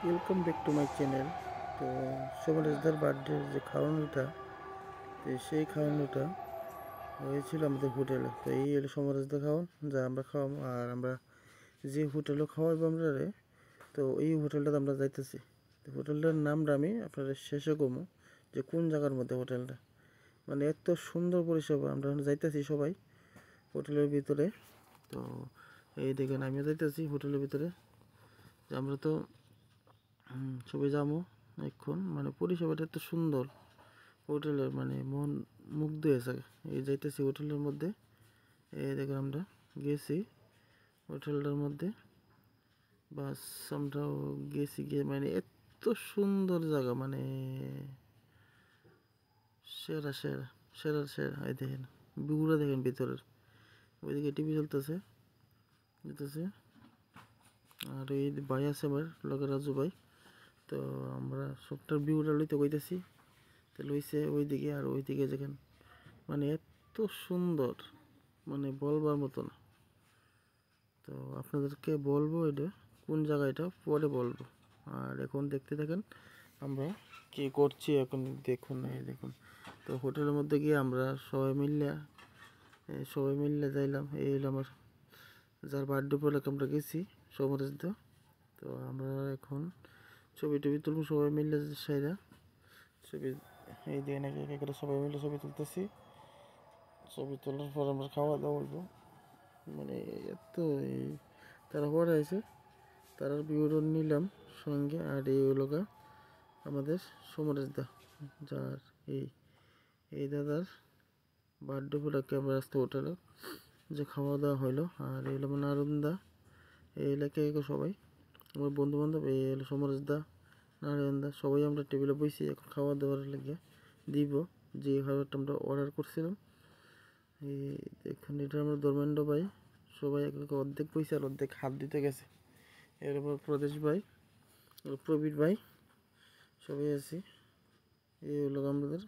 Welcome back to my channel. তো Samajdar birthday যে খাওয়ানোটা, তো সেই খাওয়ানোটা হয়েছিল আমাদের হোটেলে। তো এই হলো সমাজদার খাওয়ান যা আমরা খাওয়াবো, আর আমরা যে হোটেলে খাওয়াবো আমরা রে, তো এই হোটেলটাতে আমরা যাইতেছি। তো হোটেলটার নামটা আমি আপনাদের শেষে কমো যে কোন জায়গার মধ্যে হোটেলটা, মানে এত সুন্দর পরিষেবা। আমরা এখন যাইতেছি সবাই হোটেলের ভিতরে। তো এই দেখেন আমিও যাইতেছি হোটেলের ভিতরে। আমরা তো সবাই যাবো এখন, মানে পরিষেবাটা এত সুন্দর হোটেলের, মানে মন মুগ্ধ হয়ে থাকে। এই যাইতেছি হোটেলের মধ্যে, এই দেখুন আমরা গেছি হোটেলটার মধ্যে, বাস আমরাও গেছি গিয়ে, মানে এত সুন্দর জায়গা, মানে সেরা সেরা সেরা সেরা। এই দেখেন ভিউটা দেখেন ভিতরের, ওইদিকে টিভি চলতেছে যেতেছে, আর এই ভাই আছে আমার লগে, রাজু ভাই। তো আমরা সবটার ভিউটা লইতে কইতেছি, তো লইছে ওইদিকে, আর ওইদিকে দেখেন মানে এত সুন্দর, মানে বলবার মতো না। তো আপনাদেরকে বলবো এটা কোন জায়গা, এটা পরে বলবো। আর এখন দেখতে থাকেন আমরা কি করছি এখন, দেখুন এই দেখুন। তো হোটেলের মধ্যে গিয়ে আমরা সবাই মিললে যাইলাম। এই হলো আমার যার বার্থডে উপলক্ষে আমরা গেছি সমরেশদা। তো আমরা এখন ছবি টবি তুলবো সবাই মিললে, সাইরা ছবি এই দিয়ে নাকি একেবারে সবাই মিলে ছবি তুলতেছি। ছবি তোলার পর আমরা খাওয়া দাওয়া করবো, মানে এত এই তারা পরে আছে, তারার বিবরণ নিলাম সঙ্গে। আর এই হলো আমাদের সমরেশ দা, যার এই দাদার বার্থডে উপলক্ষে আমরা আসতে হোটেলে যে খাওয়া দাওয়া হইলো। আর এই হলো মানে আরুন্দা, এই এলাকায় সবাই আমার বন্ধু বান্ধব। এই হলো সমরেশ দা, নারায়ণ দা, সবাই আমরা টেবিলে বসি এখন খাওয়া দাওয়ার লেগে দিব যে খাবারটা আমরা অর্ডার করছিলাম। এই দেখুন এটা আমরা ধর্মেন্দ্র ভাই, সবাই একে অর্ধেক পয়সা আর অর্ধেক হাত দিতে গেছে। এরপর প্রদেশ ভাই, প্রবীর ভাই, সবাই আছি। এই হলো আমাদের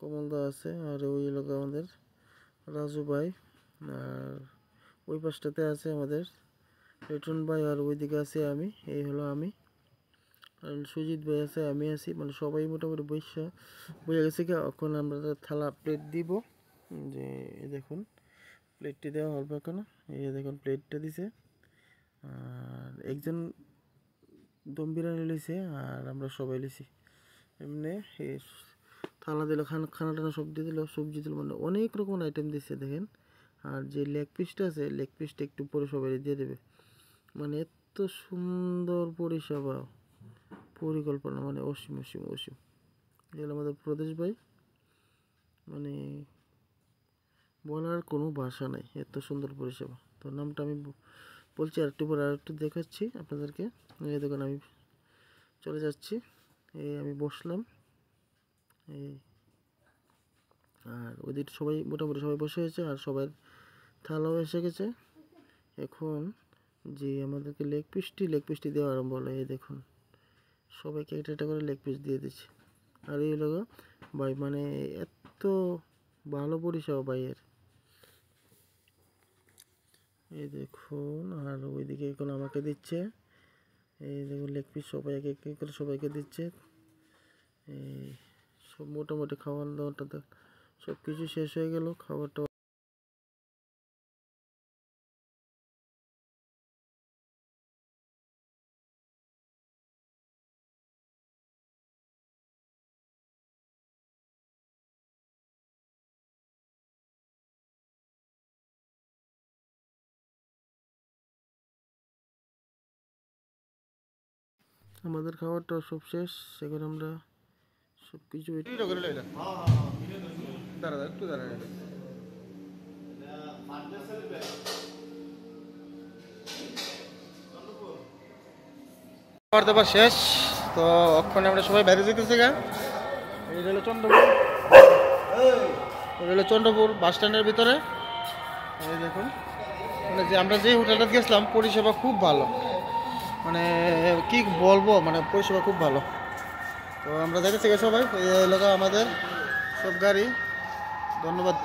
কমলদা আছে, আর ওই হলো আমাদের রাজু ভাই, আর ওই পাশটাতে আছে আমাদের রিটন ভাই, আর ওইদিকে আছে আমি, এই হলো আমি, আর সুজিত ভাই আছে, আমি আছি, মানে সবাই মোটামুটি বসে গেছে কি। এখন আমরা থালা প্লেট দিব, যে দেখুন প্লেটটি দেওয়া হবে এখনো, এই দেখুন প্লেটটা দিছে। আর একজন দম বিরিয়ানি লইছে, আর আমরা সবাই লইছি এমনি। এই থালা দিল, খানা টানা সবজি দিল, মানে অনেক রকম আইটেম দিচ্ছে দেখেন। আর যে লেগ পিসটা আছে, লেগ পিসটা একটু পরে সবাই দিয়ে দেবে। মানে এত সুন্দর পরিষেবা, পরিকল্পনা, মানে অসীম অসীম অসীম। এগুলো আমাদের প্রদেশ ভাই, মানে বলার কোনো ভাষা নাই, এত সুন্দর পরিষেবা। তো নামটা আমি বলছি, আর একটু পরে আর একটু দেখাচ্ছি আপনাদেরকে। এই দেখুন আমি চলে যাচ্ছি, এই আমি বসলাম এই, আর ওই দিক সবাই মোটামুটি সবাই বসে আছে, আর সবার থালাও এসে গেছে। এখন যে আমাদেরকে লেগ পিসটি দেওয়া আরম্ভ হলো। এই দেখুন সবাইকে একটা করে লেগ পিস দিয়ে দিচ্ছে। আর এই হলো ভাই, মানে এত ভালো পরিষেবা ভাইয়ের, এই দেখুন। আর ওইদিকে এখন আমাকে দিচ্ছে, এই দেখুন লেগ পিস সবাই এক এক করে সবাইকে দিচ্ছে। এই সব মোটামুটি খাওয়ার দাওয়াটা সব কিছু শেষ হয়ে গেল, খাবারটা আমাদের খাবারটা সব শেষ। এখন আমরা সব কিছু খাবার দাবার শেষ। তো ওখানে আমরা সবাই বাইরে যেতেছি গা। এই হলো চন্দ্রপুর বাস স্ট্যান্ডের ভিতরে। এই দেখুন, মানে যে আমরা যে হোটেলটা গেছিলাম পরিষেবা খুব ভালো, মানে কি বলবো, মানে পরিষেবা খুব ভালো। তো আমরা দেখেছি সবাই, এই এলাকা আমাদের সব গাড়ি। ধন্যবাদ।